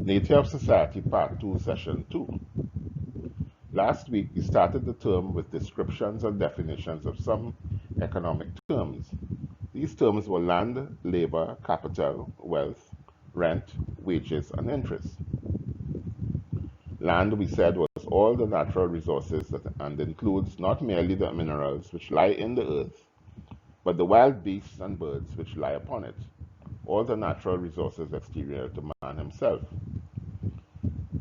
Nature of Society, Part 2, Session 2. Last week, we started the term with descriptions and definitions of some economic terms. These terms were land, labor, capital, wealth, rent, wages, and interest. Land, we said, was all the natural resources and includes not merely the minerals which lie in the earth, but the wild beasts and birds which lie upon it, all the natural resources exterior to man himself.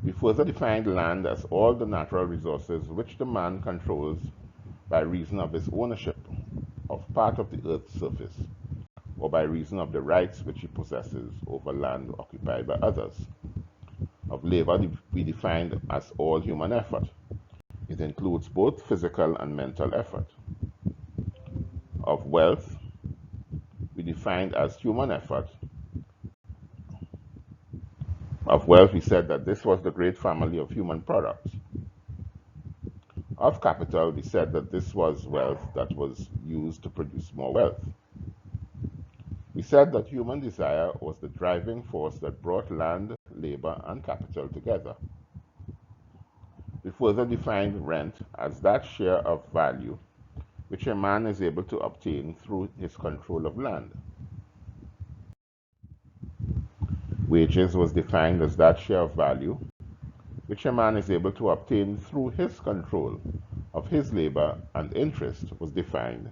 We further defined land as all the natural resources which the man controls by reason of his ownership of part of the earth's surface, or by reason of the rights which he possesses over land occupied by others. Of labor, we defined as all human effort. It includes both physical and mental effort. Of wealth, we defined as human effort. Of wealth, we said that this was the great family of human products. Of capital, we said that this was wealth that was used to produce more wealth. We said that human desire was the driving force that brought land, labor, and capital together. We further defined rent as that share of value which a man is able to obtain through his control of land. Wages was defined as that share of value which a man is able to obtain through his control of his labor, and interest was defined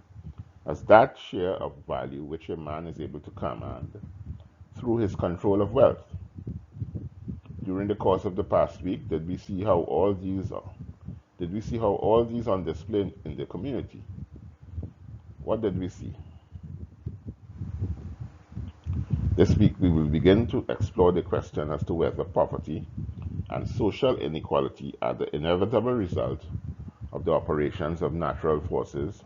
as that share of value which a man is able to command through his control of wealth. During the course of the past week, did we see how all these on display in the community? What did we see? This week we will begin to explore the question as to whether poverty and social inequality are the inevitable result of the operations of natural forces,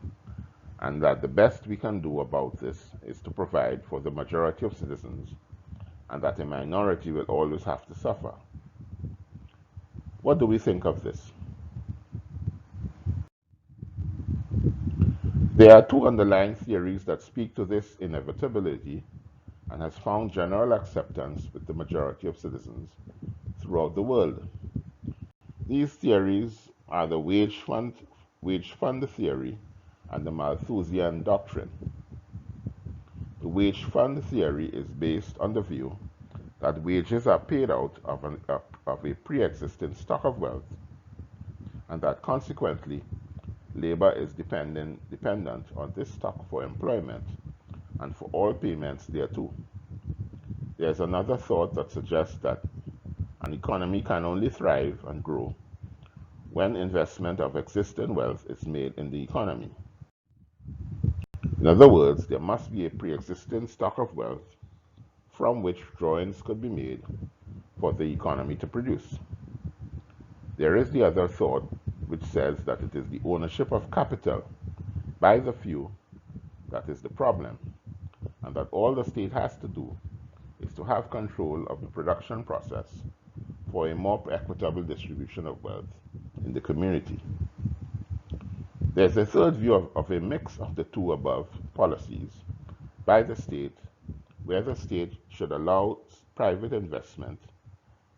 and that the best we can do about this is to provide for the majority of citizens, and that a minority will always have to suffer. What do we think of this? There are two underlying theories that speak to this inevitability and has found general acceptance with the majority of citizens throughout the world. These theories are the wage fund theory and the Malthusian Doctrine. The wage fund theory is based on the view that wages are paid out of a pre-existing stock of wealth, and that consequently labor is dependent on this stock for employment and for all payments thereto. There is another thought that suggests that an economy can only thrive and grow when investment of existing wealth is made in the economy. In other words, there must be a pre-existing stock of wealth from which drawings could be made for the economy to produce. There is the other thought which says that it is the ownership of capital by the few that is the problem, and that all the state has to do is to have control of the production process for a more equitable distribution of wealth in the community. There's a third view of a mix of the two above policies by the state, where the state should allow private investment,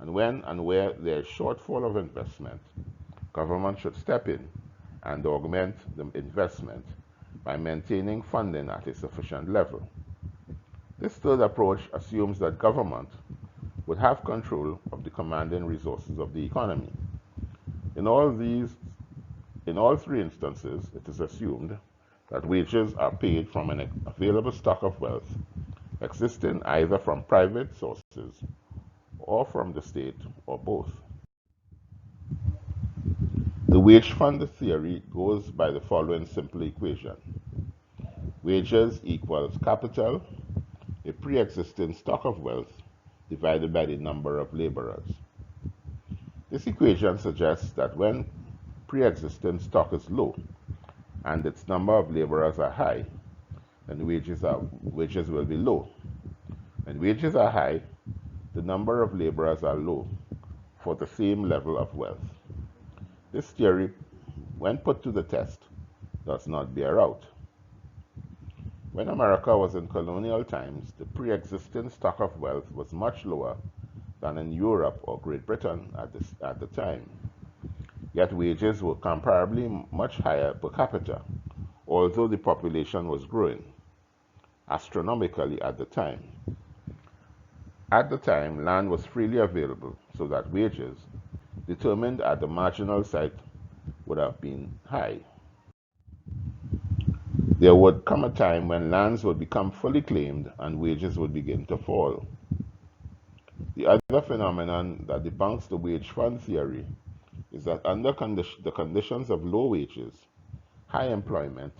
and when and where there is shortfall of investment, government should step in and augment the investment by maintaining funding at a sufficient level. This third approach assumes that government would have control of the commanding resources of the economy. In all three instances, it is assumed that wages are paid from an available stock of wealth existing either from private sources or from the state, or both. The wage fund theory goes by the following simple equation. Wages equals capital, a pre-existing stock of wealth, divided by the number of laborers. This equation suggests that when pre-existing stock is low and its number of laborers are high, then wages will be low. When wages are high, the number of laborers are low for the same level of wealth. This theory, when put to the test, does not bear out. When America was in colonial times, the pre-existing stock of wealth was much lower than in Europe or Great Britain at the time. Yet wages were comparably much higher per capita, although the population was growing astronomically at the time. At the time, land was freely available, so that wages, determined at the marginal site, would have been high. There would come a time when lands would become fully claimed and wages would begin to fall. The other phenomenon that debunks the wage fund theory is that under the conditions of low wages, high employment,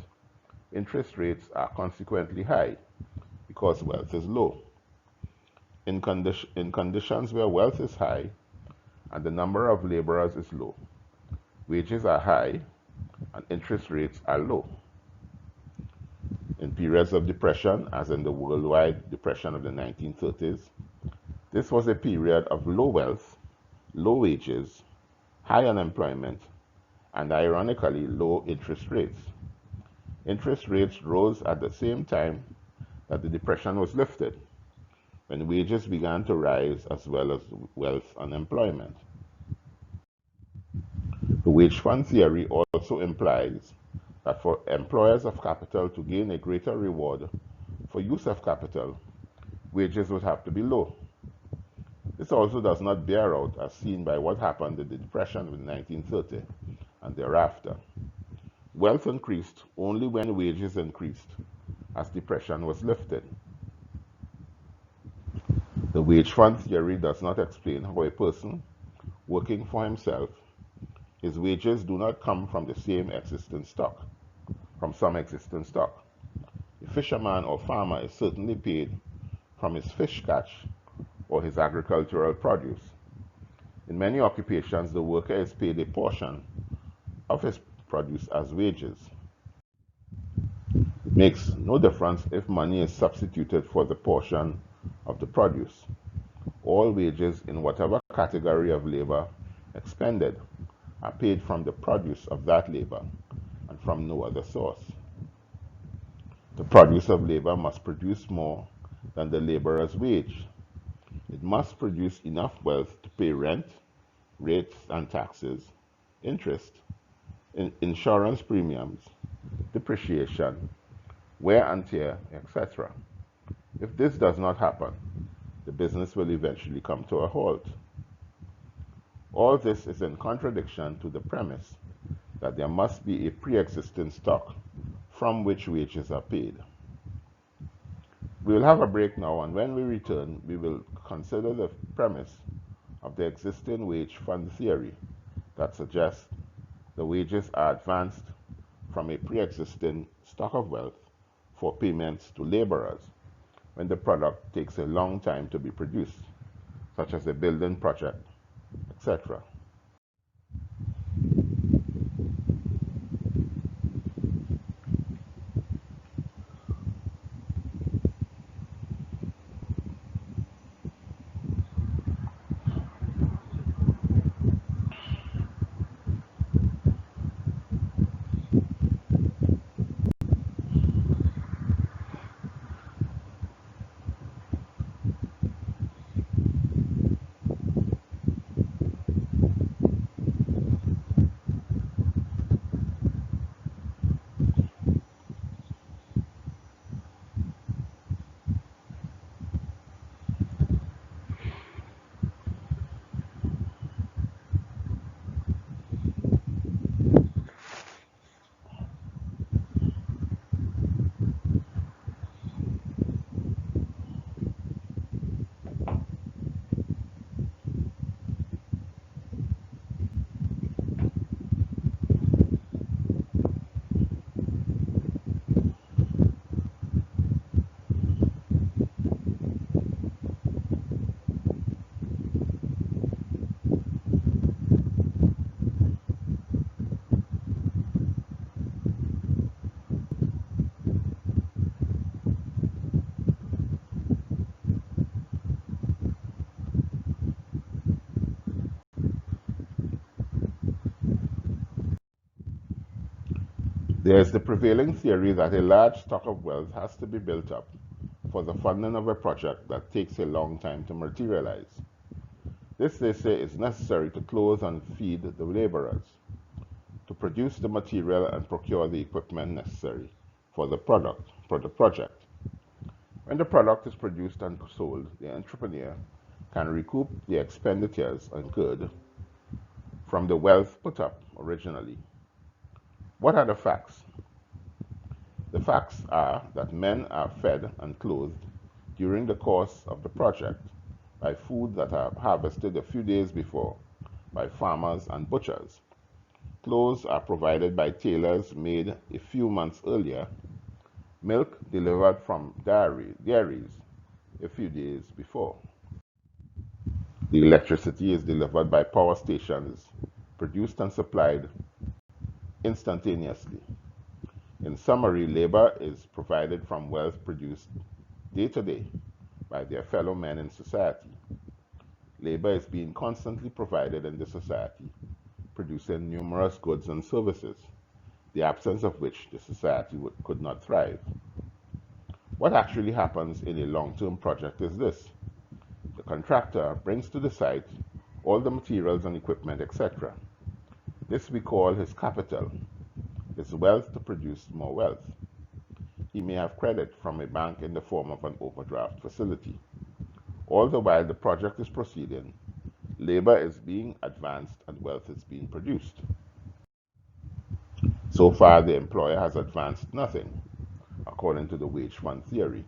interest rates are consequently high because wealth is low. In conditions where wealth is high and the number of laborers is low, wages are high and interest rates are low. In periods of depression, as in the worldwide depression of the 1930s, this was a period of low wealth, low wages, high unemployment, and ironically low interest rates. Interest rates rose at the same time that the depression was lifted, when wages began to rise as well as wealth and employment. The wage fund theory also implies that for employers of capital to gain a greater reward for use of capital, wages would have to be low. This also does not bear out as seen by what happened in the Depression of 1930 and thereafter. Wealth increased only when wages increased, as depression was lifted. The wage fund theory does not explain how a person working for himself, his wages do not come from the same existing stock, from some existing stock. A fisherman or farmer is certainly paid from his fish catch or his agricultural produce. In many occupations, the worker is paid a portion of his produce as wages. It makes no difference if money is substituted for the portion of the produce. All wages in whatever category of labor expended are paid from the produce of that labor and from no other source. The produce of labor must produce more than the laborer's wage. It must produce enough wealth to pay rent, rates and taxes, interest, insurance premiums, depreciation, wear and tear, etc. If this does not happen, the business will eventually come to a halt. All this is in contradiction to the premise that there must be a pre-existing stock from which wages are paid. We will have a break now, and when we return, we will consider the premise of the existing wage fund theory that suggests the wages are advanced from a pre-existing stock of wealth for payments to laborers when the product takes a long time to be produced, such as a building project, etc. There is the prevailing theory that a large stock of wealth has to be built up for the funding of a project that takes a long time to materialize. This, they say, is necessary to clothe and feed the laborers, to produce the material and procure the equipment necessary for the project. When the product is produced and sold, the entrepreneur can recoup the expenditures incurred from the wealth put up originally. What are the facts? The facts are that men are fed and clothed during the course of the project by food that are harvested a few days before by farmers and butchers. Clothes are provided by tailors made a few months earlier, milk delivered from dairies a few days before. The electricity is delivered by power stations, produced and supplied instantaneously. In summary, labor is provided from wealth produced day to day by their fellow men in society. Labor is being constantly provided in the society, producing numerous goods and services, the absence of which the society could not thrive. What actually happens in a long-term project is this. The contractor brings to the site all the materials and equipment, etc. This we call his capital, his wealth to produce more wealth. He may have credit from a bank in the form of an overdraft facility. All the while the project is proceeding, labor is being advanced and wealth is being produced. So far, the employer has advanced nothing, according to the wage fund theory.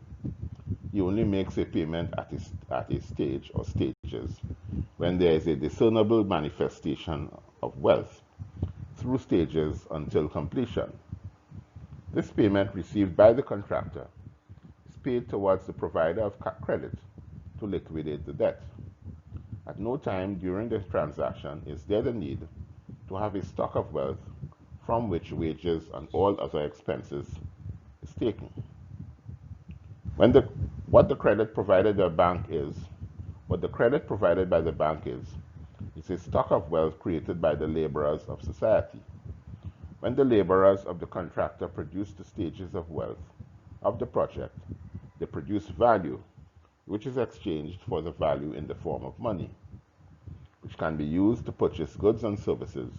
He only makes a payment at a stage or stages when there is a discernible manifestation of wealth through stages until completion. This payment received by the contractor is paid towards the provider of credit to liquidate the debt. At no time during the transaction is there the need to have a stock of wealth from which wages and all other expenses is taken. What the credit provided by the bank is a stock of wealth created by the laborers of society. When the laborers of the contractor produce the stages of wealth of the project, they produce value, which is exchanged for the value in the form of money, which can be used to purchase goods and services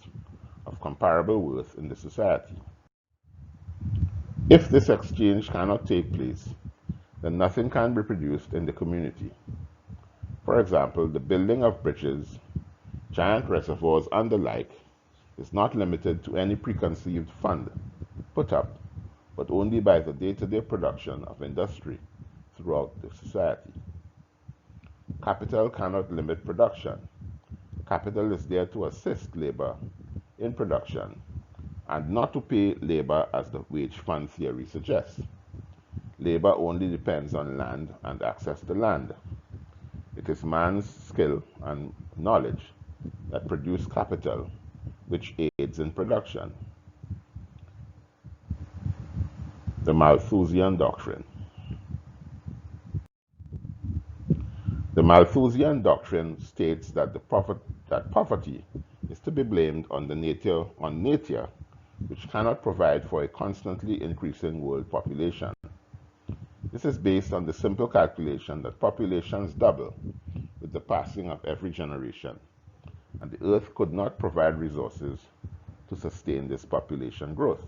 of comparable worth in the society. If this exchange cannot take place, then nothing can be produced in the community. For example, the building of bridges, giant reservoirs, and the like is not limited to any preconceived fund put up, but only by the day-to-day production of industry throughout the society. Capital cannot limit production. Capital is there to assist labor in production and not to pay labor as the wage fund theory suggests. Labor only depends on land and access to land. It is man's skill and knowledge that produce capital, which aids in production. The Malthusian Doctrine. The Malthusian Doctrine states that poverty is to be blamed on nature, which cannot provide for a constantly increasing world population. This is based on the simple calculation that populations double with the passing of every generation, and the earth could not provide resources to sustain this population growth.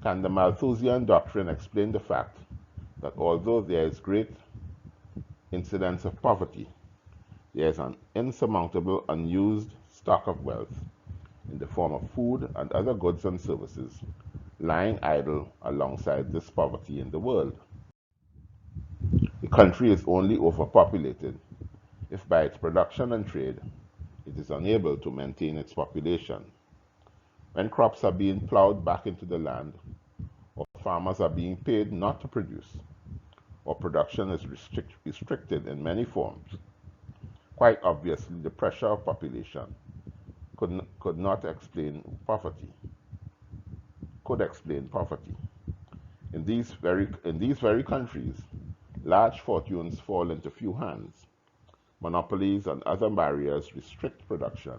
Can the Malthusian Doctrine explain the fact that although there is great incidence of poverty, there is an insurmountable unused stock of wealth in the form of food and other goods and services lying idle alongside this poverty in the world? The country is only overpopulated if by its production and trade it is unable to maintain its population. When crops are being plowed back into the land, or farmers are being paid not to produce, or production is restricted in many forms, quite obviously the pressure of population could explain poverty. In these very countries, large fortunes fall into few hands. Monopolies and other barriers restrict production,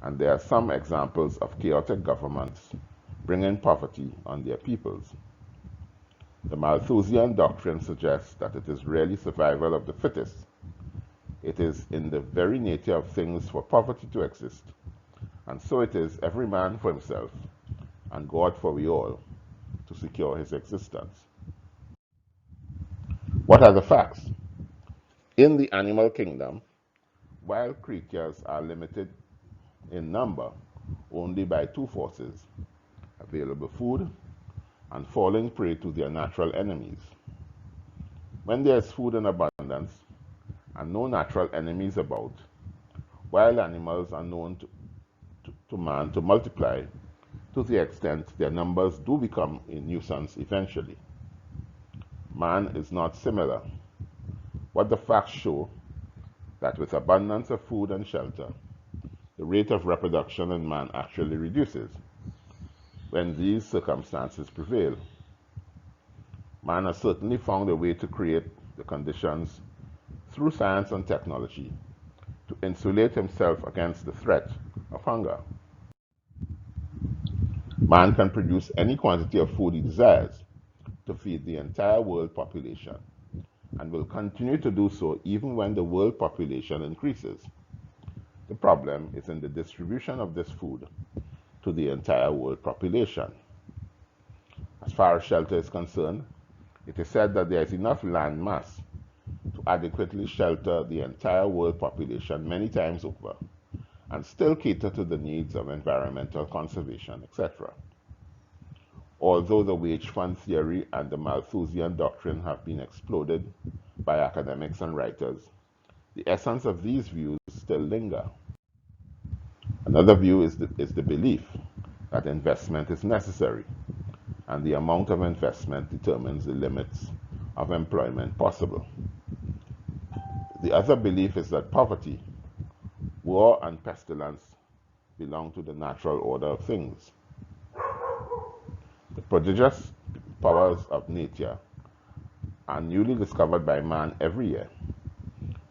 and there are some examples of chaotic governments bringing poverty on their peoples. The Malthusian Doctrine suggests that it is really survival of the fittest It is in the very nature of things for poverty to exist, and so it is every man for himself, and God for we all, to secure his existence. What are the facts? In the animal kingdom, wild creatures are limited in number only by two forces: available food and falling prey to their natural enemies. When there is food in abundance and no natural enemies about, wild animals are known to man to multiply to the extent their numbers do become a nuisance eventually. Man is not similar. What the facts show that with abundance of food and shelter, the rate of reproduction in man actually reduces when these circumstances prevail. Man has certainly found a way to create the conditions through science and technology to insulate himself against the threat of hunger. Man can produce any quantity of food he desires to feed the entire world population, and will continue to do so even when the world population increases. The problem is in the distribution of this food to the entire world population. As far as shelter is concerned, it is said that there is enough land mass to adequately shelter the entire world population many times over, and still cater to the needs of environmental conservation, etc. Although the wage fund theory and the Malthusian Doctrine have been exploded by academics and writers, the essence of these views still linger. Another view is the belief that investment is necessary, and the amount of investment determines the limits of employment possible. The other belief is that poverty, war, and pestilence belong to the natural order of things. The prodigious powers of nature are newly discovered by man every year.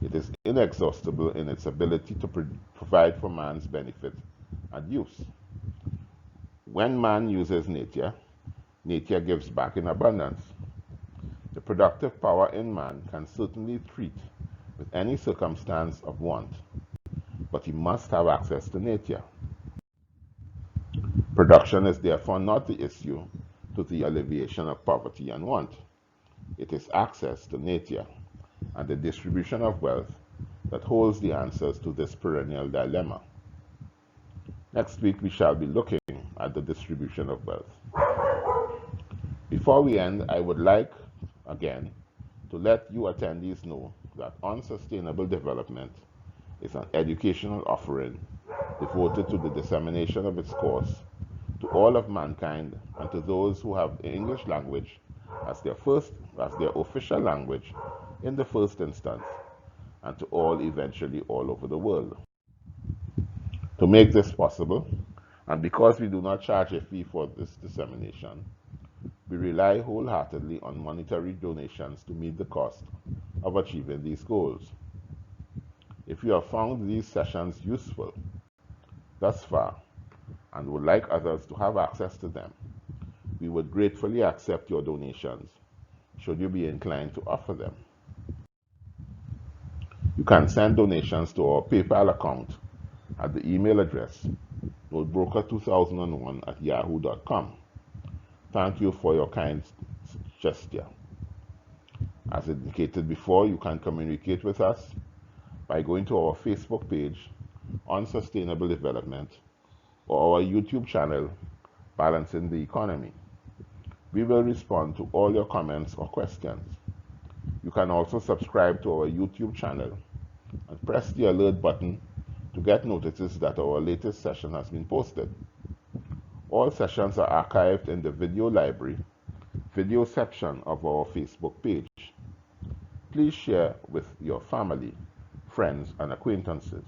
It is inexhaustible in its ability to provide for man's benefit and use. When man uses nature, nature gives back in abundance. The productive power in man can certainly treat with any circumstance of want, but he must have access to nature. Production is therefore not the issue to the alleviation of poverty and want. It is access to nature and the distribution of wealth that holds the answers to this perennial dilemma. Next week we shall be looking at the distribution of wealth. Before we end, I would like, again, to let you attendees know that Unsustainable Development is an educational offering devoted to the dissemination of its course to all of mankind and to those who have the English language as their official language in the first instance, and to all eventually all over the world. To make this possible, and because we do not charge a fee for this dissemination, we rely wholeheartedly on monetary donations to meet the cost of achieving these goals. If you have found these sessions useful thus far and would like others to have access to them, we would gratefully accept your donations should you be inclined to offer them. You can send donations to our PayPal account at the email address notebroker2001@yahoo.com. Thank you for your kind gesture. As indicated before, you can communicate with us by going to our Facebook page on Sustainable Development or our YouTube channel, Balancing the Economy. We will respond to all your comments or questions. You can also subscribe to our YouTube channel and press the alert button to get notices that our latest session has been posted. All sessions are archived in the video library, video section of our Facebook page. Please share with your family, friends, and acquaintances.